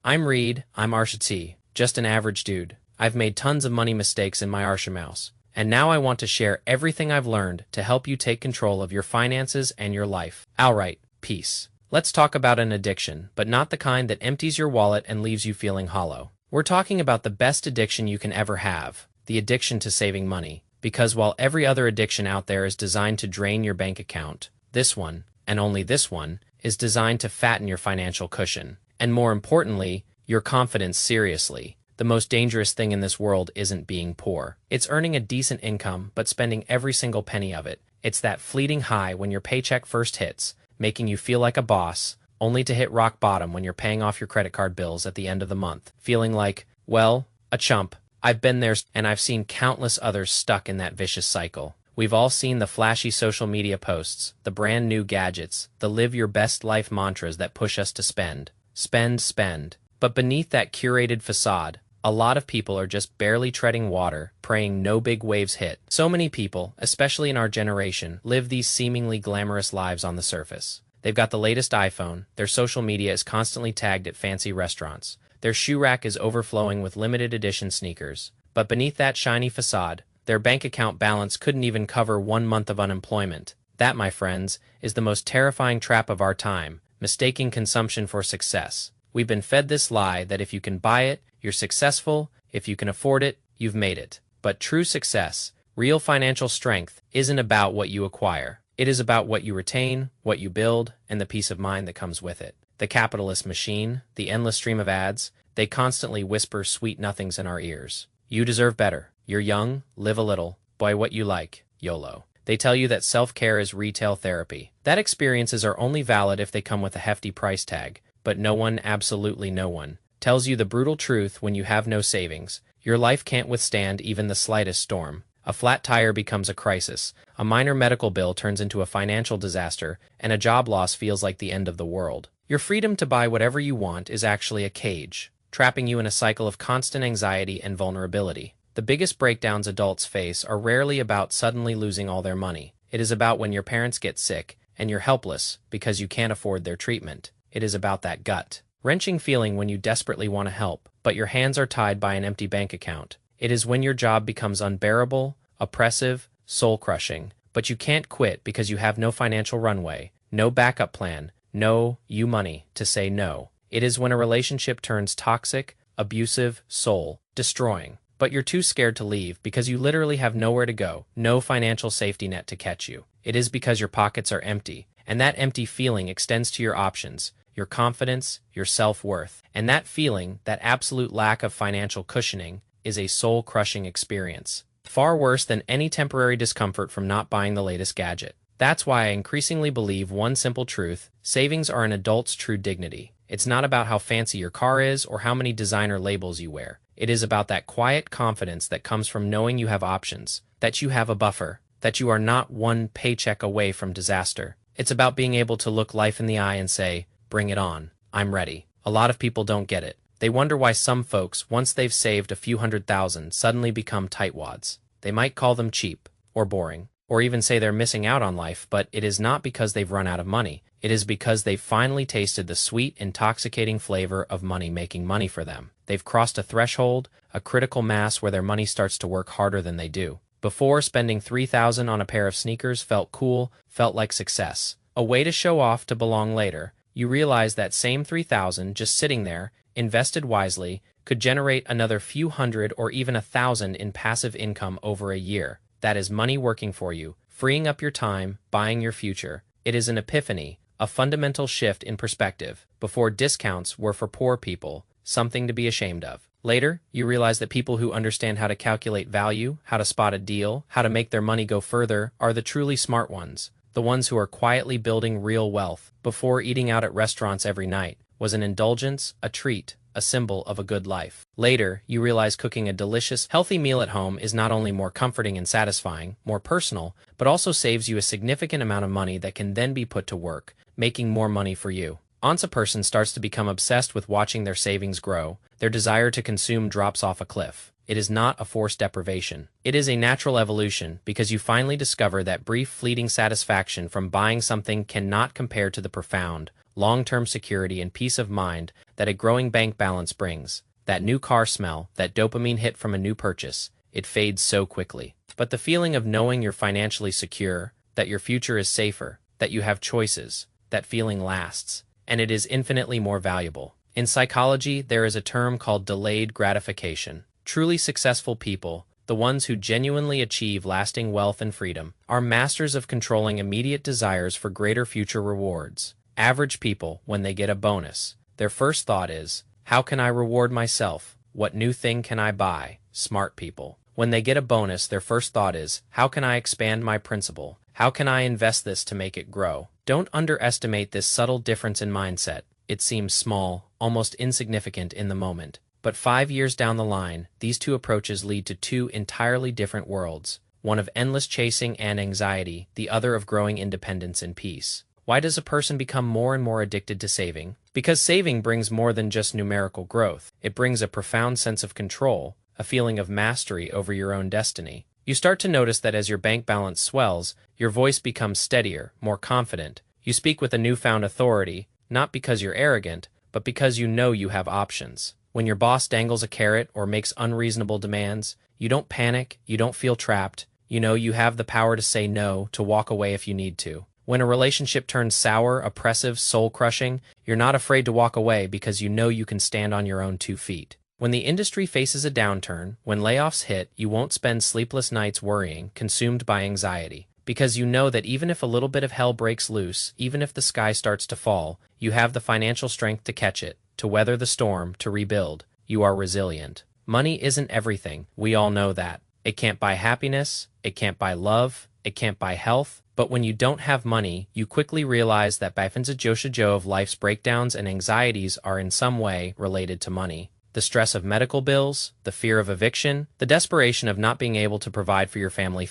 I'm Reed, I'm Arsha T, just an average dude. I've made tons of money mistakes in my Arsha Mouse, and now I want to share everything I've learned to help you take control of your finances and your life. Alright, peace. Let's talk about an addiction, but not the kind that empties your wallet and leaves you feeling hollow. We're talking about the best addiction you can ever have, the addiction to saving money. Because while every other addiction out there is designed to drain your bank account, this one, and only this one, is designed to fatten your financial cushion. And more importantly, your confidence. Seriously. The most dangerous thing in this world isn't being poor. It's earning a decent income but spending every single penny of it. It's that fleeting high when your paycheck first hits, making you feel like a boss, only to hit rock bottom when you're paying off your credit card bills at the end of the month, feeling like, well, a chump. I've been there, and I've seen countless others stuck in that vicious cycle. We've all seen the flashy social media posts, the brand new gadgets, the live your best life mantras that push us to spend. Spend, spend. But beneath that curated facade, a lot of people are just barely treading water, praying no big waves hit. So many people, especially in our generation, live these seemingly glamorous lives on the surface. They've got the latest iPhone, their social media is constantly tagged at fancy restaurants, their shoe rack is overflowing with limited edition sneakers. But beneath that shiny facade, their bank account balance couldn't even cover 1 month of unemployment. That, my friends, is the most terrifying trap of our time, mistaking consumption for success. We've been fed this lie that if you can buy it, you're successful, if you can afford it, you've made it. But true success, real financial strength, isn't about what you acquire. It is about what you retain, what you build, and the peace of mind that comes with it. The capitalist machine, the endless stream of ads, they constantly whisper sweet nothings in our ears. You deserve better. You're young, live a little, buy what you like, YOLO. They tell you that self-care is retail therapy. That experiences are only valid if they come with a hefty price tag. But no one, absolutely no one, tells you the brutal truth when you have no savings. Your life can't withstand even the slightest storm. A flat tire becomes a crisis, a minor medical bill turns into a financial disaster, and a job loss feels like the end of the world. Your freedom to buy whatever you want is actually a cage, trapping you in a cycle of constant anxiety and vulnerability. The biggest breakdowns adults face are rarely about suddenly losing all their money. It is about when your parents get sick, and you're helpless because you can't afford their treatment. It is about that gut-wrenching feeling when you desperately want to help, but your hands are tied by an empty bank account. It is when your job becomes unbearable, oppressive, soul-crushing, but you can't quit because you have no financial runway, no backup plan, no money to say no. It is when a relationship turns toxic, abusive, soul-destroying, but you're too scared to leave because you literally have nowhere to go, no financial safety net to catch you. It is because your pockets are empty, and that empty feeling extends to your options, your confidence, your self-worth. And that feeling, that absolute lack of financial cushioning, is a soul-crushing experience. Far worse than any temporary discomfort from not buying the latest gadget. That's why I increasingly believe one simple truth: savings are an adult's true dignity. It's not about how fancy your car is or how many designer labels you wear. It is about that quiet confidence that comes from knowing you have options, that you have a buffer, that you are not one paycheck away from disaster. It's about being able to look life in the eye and say, bring it on, I'm ready. A lot of people don't get it. They wonder why some folks, once they've saved a few $100,000, suddenly become tightwads. They might call them cheap, or boring, or even say they're missing out on life, but it is not because they've run out of money. It is because they've finally tasted the sweet, intoxicating flavor of money making money for them. They've crossed a threshold, a critical mass where their money starts to work harder than they do. Before, spending $3,000 on a pair of sneakers felt cool, felt like success. A way to show off to belong later. You realize that same $3,000 just sitting there, invested wisely, could generate another few hundred or even $1,000 in passive income over a year. That is money working for you, freeing up your time, buying your future. It is an epiphany, a fundamental shift in perspective. Before, discounts were for poor people, something to be ashamed of. Later, you realize that people who understand how to calculate value, how to spot a deal, how to make their money go further, are the truly smart ones. The ones who are quietly building real wealth. Before, eating out at restaurants every night was an indulgence, a treat, a symbol of a good life. Later, you realize cooking a delicious, healthy meal at home is not only more comforting and satisfying, more personal, but also saves you a significant amount of money that can then be put to work, making more money for you. Once a person starts to become obsessed with watching their savings grow, their desire to consume drops off a cliff. It is not a forced deprivation. It is a natural evolution because you finally discover that brief, fleeting satisfaction from buying something cannot compare to the profound, long-term security and peace of mind that a growing bank balance brings. That new car smell, that dopamine hit from a new purchase, it fades so quickly. But the feeling of knowing you're financially secure, that your future is safer, that you have choices, that feeling lasts, and it is infinitely more valuable. In psychology, there is a term called delayed gratification. Truly successful people, the ones who genuinely achieve lasting wealth and freedom, are masters of controlling immediate desires for greater future rewards. Average people, when they get a bonus, their first thought is, how can I reward myself? What new thing can I buy? Smart people, when they get a bonus, their first thought is, how can I expand my principal? How can I invest this to make it grow? Don't underestimate this subtle difference in mindset. It seems small, almost insignificant in the moment. But 5 years down the line, these two approaches lead to two entirely different worlds, one of endless chasing and anxiety, the other of growing independence and peace. Why does a person become more and more addicted to saving? Because saving brings more than just numerical growth. It brings a profound sense of control, a feeling of mastery over your own destiny. You start to notice that as your bank balance swells, your voice becomes steadier, more confident. You speak with a newfound authority, not because you're arrogant, but because you know you have options. When your boss dangles a carrot or makes unreasonable demands, you don't panic, you don't feel trapped. You know you have the power to say no, to walk away if you need to. When a relationship turns sour, oppressive, soul-crushing, you're not afraid to walk away because you know you can stand on your own 2 feet. When the industry faces a downturn, when layoffs hit, you won't spend sleepless nights worrying, consumed by anxiety. Because you know that even if a little bit of hell breaks loose, even if the sky starts to fall, you have the financial strength to catch it, to weather the storm, to rebuild. You are resilient. Money isn't everything, we all know that. It can't buy happiness, it can't buy love, it can't buy health. But when you don't have money, you quickly realize that Joe of life's breakdowns and anxieties are in some way related to money. The stress of medical bills, the fear of eviction, the desperation of not being able to provide for your family,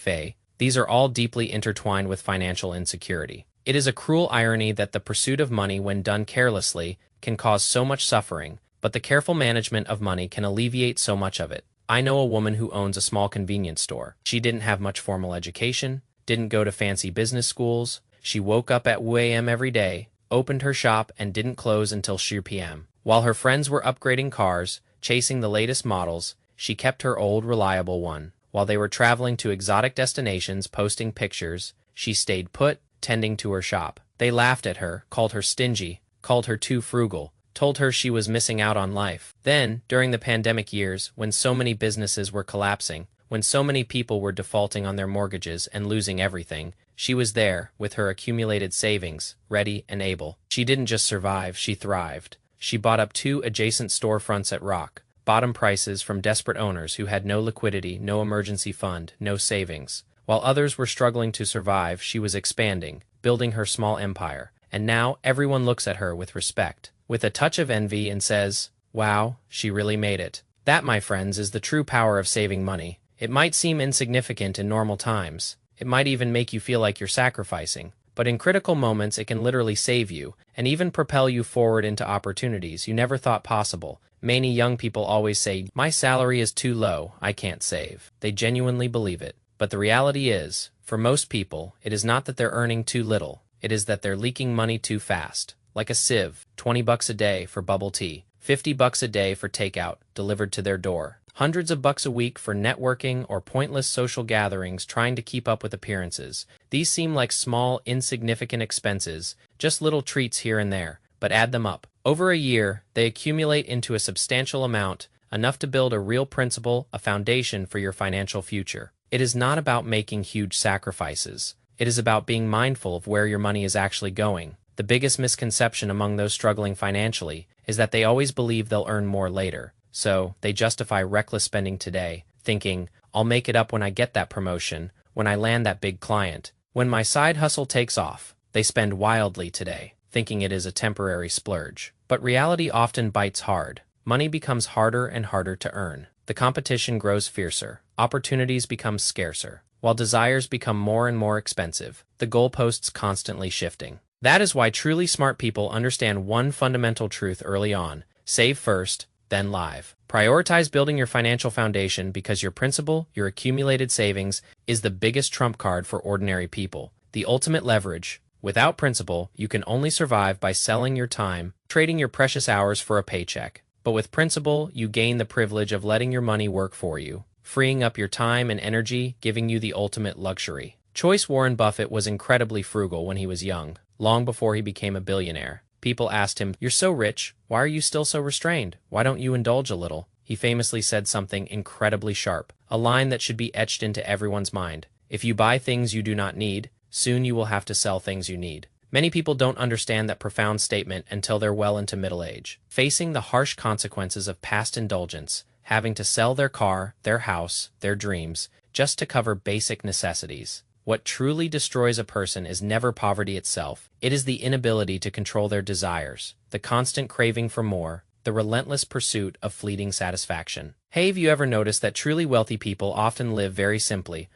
these are all deeply intertwined with financial insecurity. It is a cruel irony that the pursuit of money, when done carelessly, can cause so much suffering, but the careful management of money can alleviate so much of it. I know a woman who owns a small convenience store. She didn't have much formal education, didn't go to fancy business schools. She woke up at 2 a.m. every day, opened her shop, and didn't close until 3 p.m. While her friends were upgrading cars, chasing the latest models, she kept her old, reliable one. While they were traveling to exotic destinations, posting pictures, she stayed put, tending to her shop. They laughed at her, called her stingy, called her too frugal, told her she was missing out on life. Then, during the pandemic years, when so many businesses were collapsing, when so many people were defaulting on their mortgages and losing everything, she was there, with her accumulated savings, ready and able. She didn't just survive, she thrived. She bought up 2 adjacent storefronts at rock bottom prices from desperate owners who had no liquidity, no emergency fund, no savings. While others were struggling to survive, she was expanding, building her small empire. And now everyone looks at her with respect, with a touch of envy, and says, wow, she really made it. That, my friends, is the true power of saving money. It might seem insignificant in normal times. It might even make you feel like you're sacrificing. But in critical moments, it can literally save you, and even propel you forward into opportunities you never thought possible. Many young people always say, my salary is too low, I can't save. They genuinely believe it. But the reality is, for most people, it is not that they're earning too little. It is that they're leaking money too fast. Like a sieve, $20 a day for bubble tea, $50 a day for takeout, delivered to their door. Hundreds of bucks a week for networking or pointless social gatherings trying to keep up with appearances. These seem like small, insignificant expenses, just little treats here and there, but add them up. Over a year, they accumulate into a substantial amount, enough to build a real principle, a foundation for your financial future. It is not about making huge sacrifices. It is about being mindful of where your money is actually going. The biggest misconception among those struggling financially is that they always believe they'll earn more later. So, they justify reckless spending today, thinking, I'll make it up when I get that promotion, when I land that big client. When my side hustle takes off, they spend wildly today, thinking it is a temporary splurge. But reality often bites hard. Money becomes harder and harder to earn. The competition grows fiercer. Opportunities become scarcer. While desires become more and more expensive, the goalposts constantly shifting. That is why truly smart people understand one fundamental truth early on. Save first, then live. Prioritize building your financial foundation because your principal, your accumulated savings, is the biggest trump card for ordinary people. The ultimate leverage, Without principle, you can only survive by selling your time, trading your precious hours for a paycheck. But with principle, you gain the privilege of letting your money work for you, freeing up your time and energy, giving you the ultimate luxury. Choice Warren Buffett was incredibly frugal when he was young, long before he became a billionaire. People asked him, "You're so rich, why are you still so restrained? Why don't you indulge a little?" He famously said something incredibly sharp, a line that should be etched into everyone's mind. "If you buy things you do not need, soon you will have to sell things you need." Many people don't understand that profound statement until they're well into middle age, facing the harsh consequences of past indulgence, having to sell their car, their house, their dreams, just to cover basic necessities. What truly destroys a person is never poverty itself. It is the inability to control their desires, the constant craving for more, the relentless pursuit of fleeting satisfaction. Hey, have you ever noticed that truly wealthy people often live very simply,